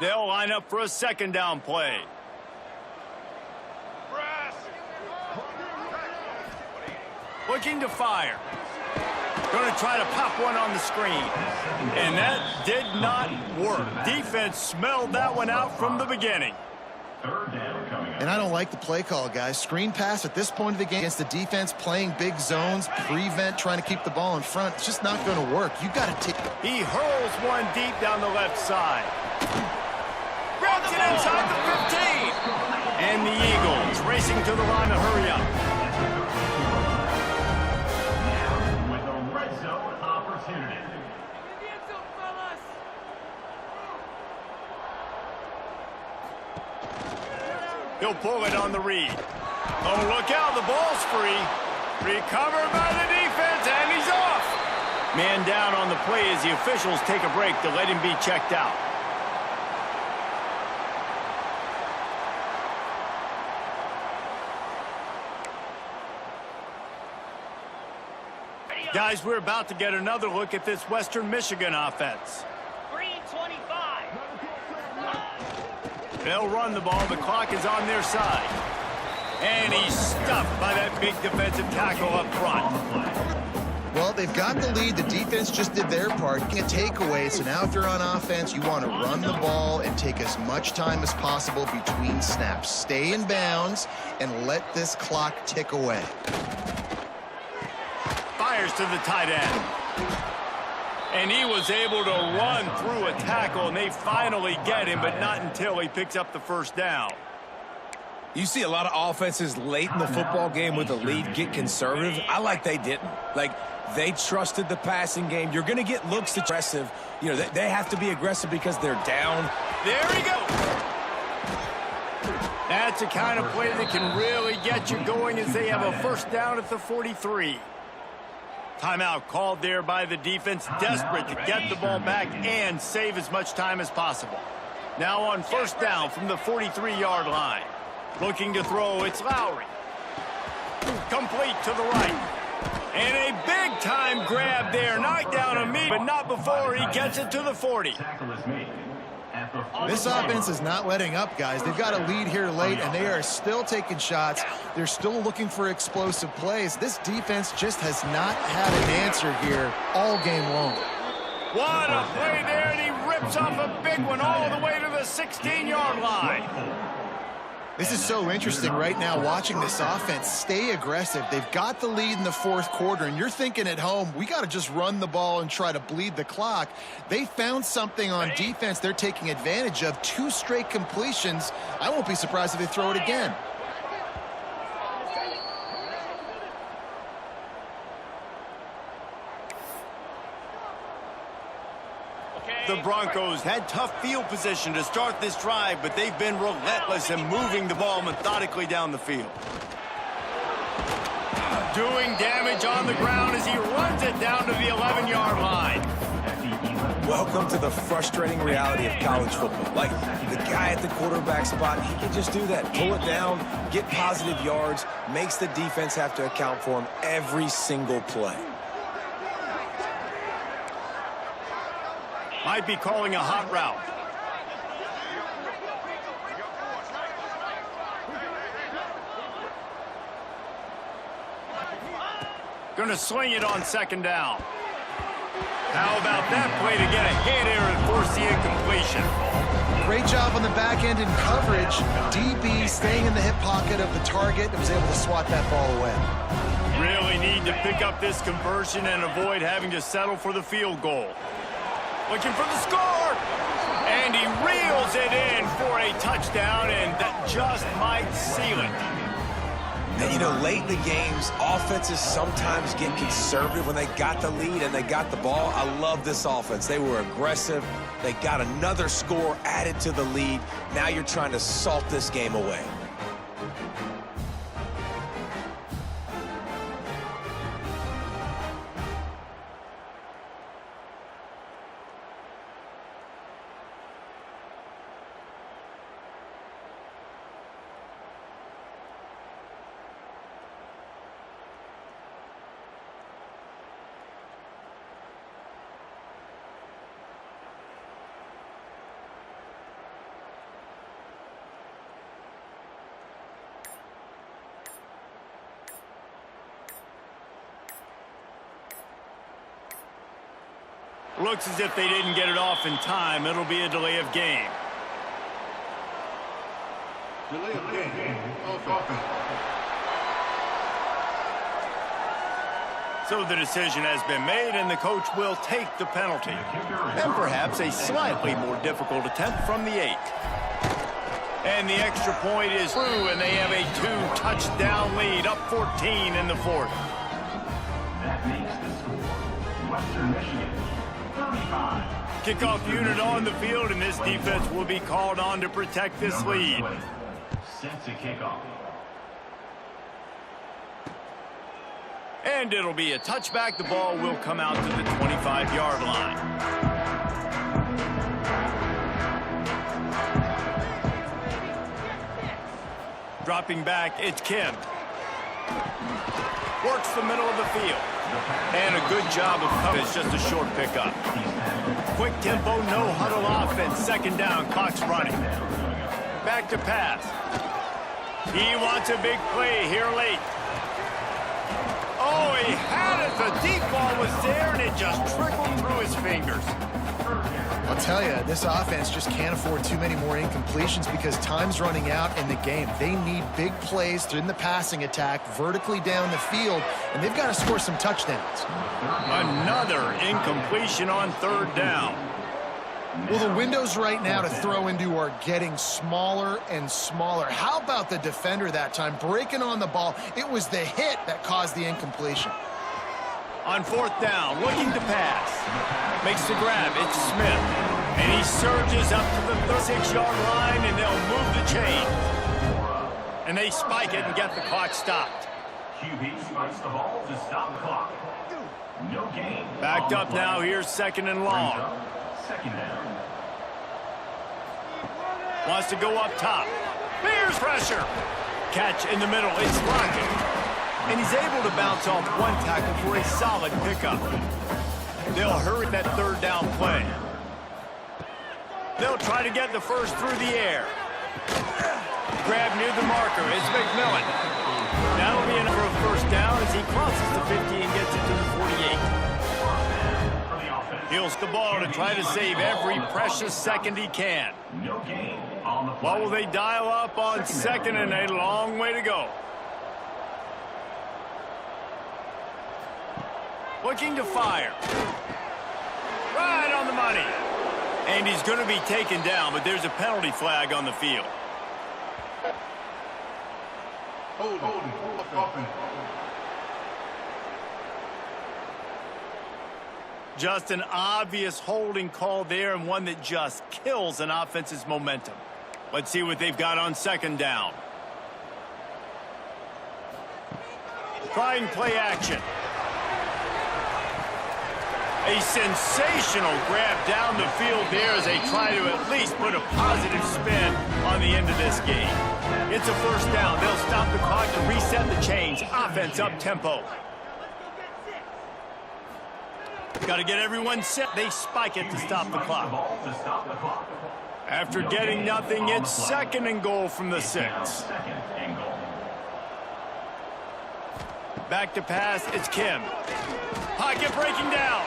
They'll line up for a second down play. Looking to fire. Going to try to pop one on the screen. And that did not work. Defense smelled that one out from the beginning. And I don't like the play call, guys. Screen pass at this point of the game against the defense, playing big zones, prevent, trying to keep the ball in front. It's just not going to work. You got to take. He hurls one deep down the left side. Grabs it inside the 15. And the Eagles racing to the line to hurry up. With a red zone opportunity. He'll pull it on the read. Oh, look out, the ball's free. Recovered by the defense, and he's off. Man down on the play as the officials take a break to let him be checked out. Guys, we're about to get another look at this Western Michigan offense. 3:25. They'll run the ball. The clock is on their side. And he's stuffed by that big defensive tackle up front. Well, they've got the lead. The defense just did their part. Get takeaway. So now if you're on offense, you want to run the ball and take as much time as possible between snaps. Stay in bounds and let this clock tick away. Fires to the tight end. And he was able to run through a tackle, and they finally get him, but not until he picks up the first down. You see a lot of offenses late in the football game with the lead get conservative. I like they didn't. Like, they trusted the passing game. You're going to get looks aggressive. You know, they have to be aggressive because they're down. There he goes. That's the kind of play that can really get you going as they have a first down at the 43. Timeout called there by the defense, desperate to get the ball back and save as much time as possible. Now on first down from the 43-yard line. Looking to throw, it's Lowry. Complete to the right. And a big-time grab there. Knocked down a meat, but not before he gets it to the 40. This offense is not letting up, guys. They've got a lead here late, and they are still taking shots. They're still looking for explosive plays. This defense just has not had an answer here all game long. What a play there, and he rips off a big one all the way to the 16-yard line. This is so interesting right now, watching this offense stay aggressive. They've got the lead in the fourth quarter, and you're thinking at home, we got to just run the ball and try to bleed the clock. They found something on defense they're taking advantage of. 2 straight completions. I won't be surprised if they throw it again. The Broncos had tough field position to start this drive, but they've been relentless in moving the ball methodically down the field. Doing damage on the ground as he runs it down to the 11-yard line. Welcome to the frustrating reality of college football. Like, the guy at the quarterback spot, he can just do that. Pull it down, get positive yards, makes the defense have to account for him every single play. Might be calling a hot route. Gonna swing it on second down. How about that play to get a hit here and force the incompletion? Great job on the back end in coverage. DB staying in the hip pocket of the target and was able to swat that ball away. Really need to pick up this conversion and avoid having to settle for the field goal. Looking for the score, and he reels it in for a touchdown, and that just might seal it. And, you know, late in the games, offenses sometimes get conservative when they got the lead and they got the ball. I love this offense. They were aggressive. They got another score added to the lead. Now you're trying to salt this game away. Looks as if they didn't get it off in time. It'll be a delay of game. Delay of game. Offense. So the decision has been made, and the coach will take the penalty. And perhaps a slightly more difficult attempt from the 8. And the extra point is through, and they have a 2-touchdown lead, up 14 in the 4th. That makes the score Western Michigan 35. Kickoff unit on the field, and this defense will be called on to protect this lead. Set to kickoff. And it'll be a touchback. The ball will come out to the 25-yard line. Dropping back, it's Kim. Works the middle of the field. And a good job of coverage. It's just a short pickup. Quick tempo, no huddle offense. Second down, clock's running. Back to pass. He wants a big play here late. Oh, he had it. The deep ball was there, and it just trickled through his fingers. I'll tell you, this offense just can't afford too many more incompletions because time's running out in the game. They need big plays in the passing attack, vertically down the field, and they've got to score some touchdowns. Another incompletion on 3rd down. Well, the windows right now to throw into are getting smaller and smaller. How about the defender that time breaking on the ball? It was the hit that caused the incompletion. On 4th down, looking to pass. Makes the grab, it's Smith. And he surges up to the 36-yard line, and they'll move the chain. And they spike it and get the clock stopped. QB spikes the ball to stop the clock. No gain. Backed up now, here's 2nd and long. Second down. Wants to go up top. Here's pressure. Catch in the middle, it's blocking. And he's able to bounce off one tackle for a solid pickup. They'll hurry that 3rd down play. They'll try to get the first through the air. Grab near the marker. It's McMillan. That'll be enough for a 1st down as he crosses the 50 and gets it to the 48. Heels the ball to try to save every precious second he can. No gain on the play. What will they dial up on 2nd and a long way to go? Looking to fire. Right on the money. And he's going to be taken down, but there's a penalty flag on the field. Holding. Just an obvious holding call there, and one that just kills an offense's momentum. Let's see what they've got on 2nd down. Trying play action. A sensational grab down the field there as they try to at least put a positive spin on the end of this game. It's a 1st down. They'll stop the clock to reset the chains. Offense up tempo. Got to get everyone set. They spike it to stop the clock. After getting nothing, it's 2nd and goal from the 6. Back to pass. It's Kim. Pocket breaking down.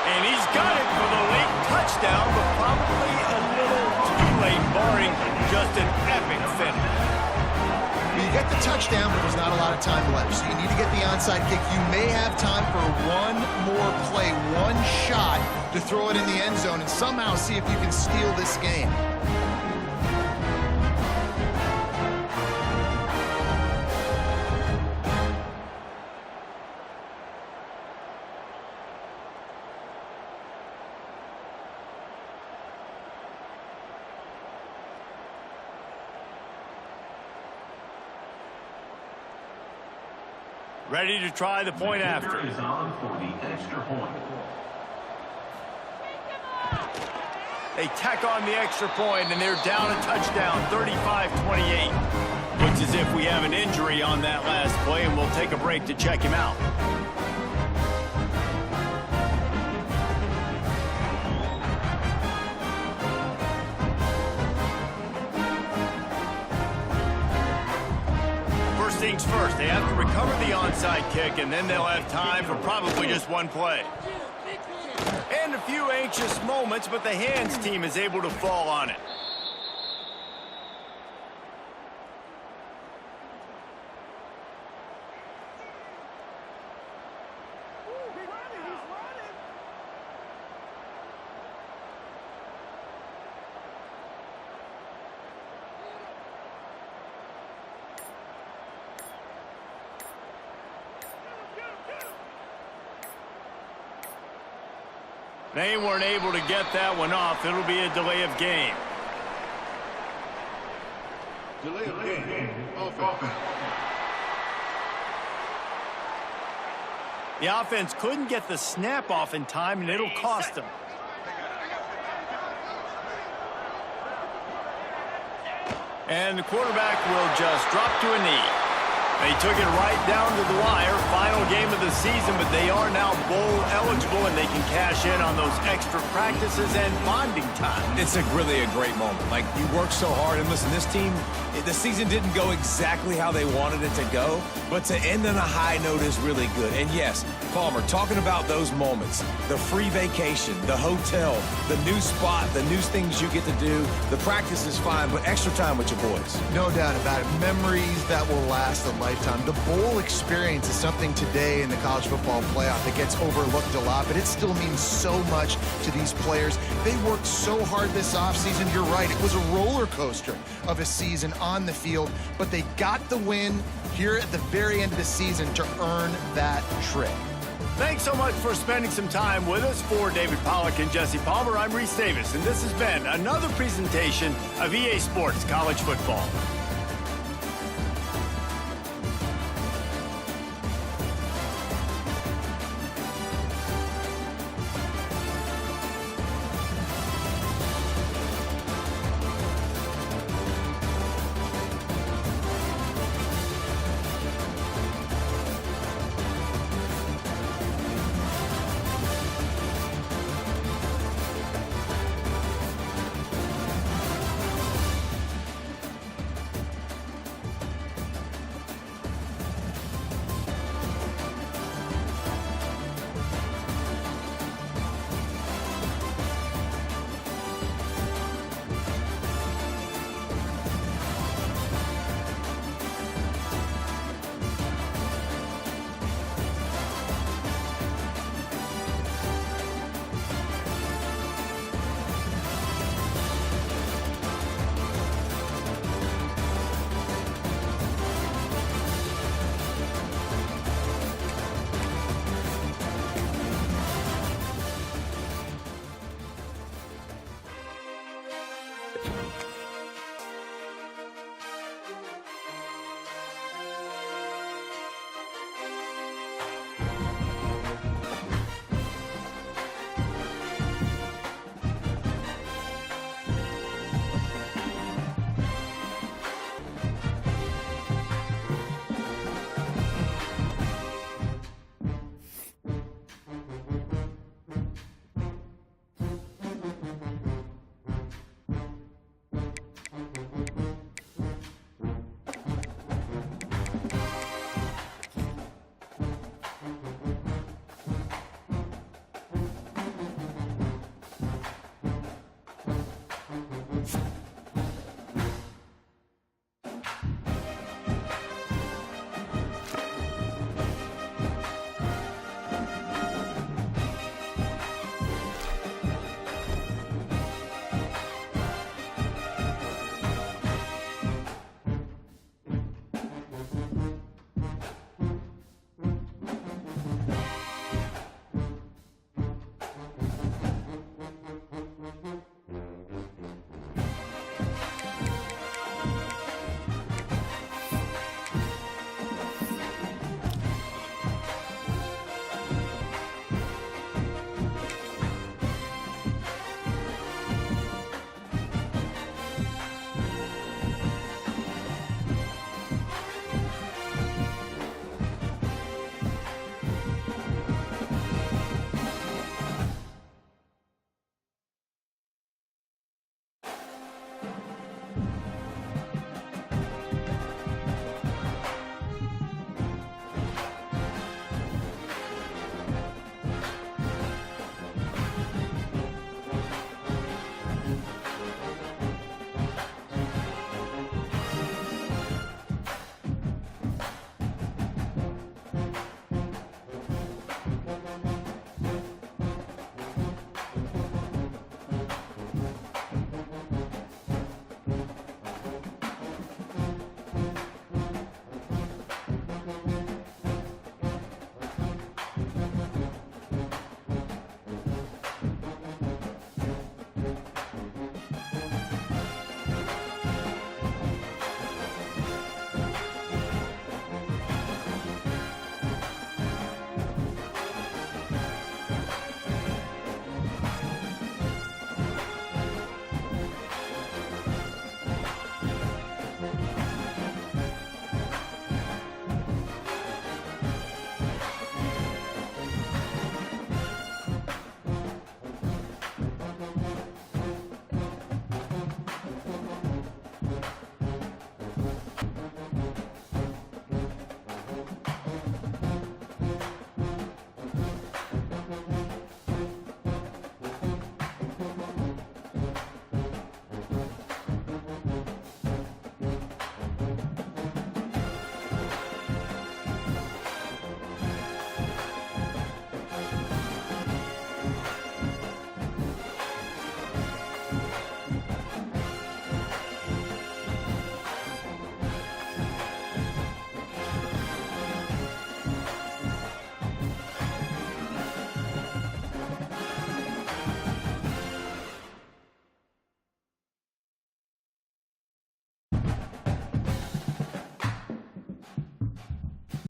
And he's got it for the late touchdown, but probably a little too late, barring just an epic finish. You get the touchdown, but there's not a lot of time left, so you need to get the onside kick. You may have time for one more play, one shot to throw it in the end zone and somehow see if you can steal this game. Ready to try the point after. Is on for the extra point. They tack on the extra point, and they're down a touchdown, 35-28. Looks as if we have an injury on that last play, and we'll take a break to check him out. First things first, they have to recover the onside kick, and then they'll have time for probably just one play. Anxious moments, but the hands team is able to fall on it. They weren't able to get that one off. It'll be a delay of game. Delay of game. Offense. The offense couldn't get the snap off in time, and it'll cost them. And the quarterback will just drop to a knee. They took it right down to the wire. Final game of the season, but they are now bowl eligible, and they can cash in on those extra practices and bonding time. It's really a great moment. Like, you work so hard, and listen, this team, the season didn't go exactly how they wanted it to go, but to end on a high note is really good. And yes, Palmer, talking about those moments, the free vacation, the hotel, the new spot, the new things you get to do, the practice is fine, but extra time with your boys. No doubt about it. Memories that will last a lifetime. The bowl experience is something today in the college football playoff that gets overlooked a lot, but it still means so much to these players. They worked so hard this offseason. You're right. It was a roller coaster of a season on the field, but they got the win here at the very end of the season to earn that trip. Thanks so much for spending some time with us. For David Pollack and Jesse Palmer, I'm Reese Davis, and this has been another presentation of EA Sports College Football.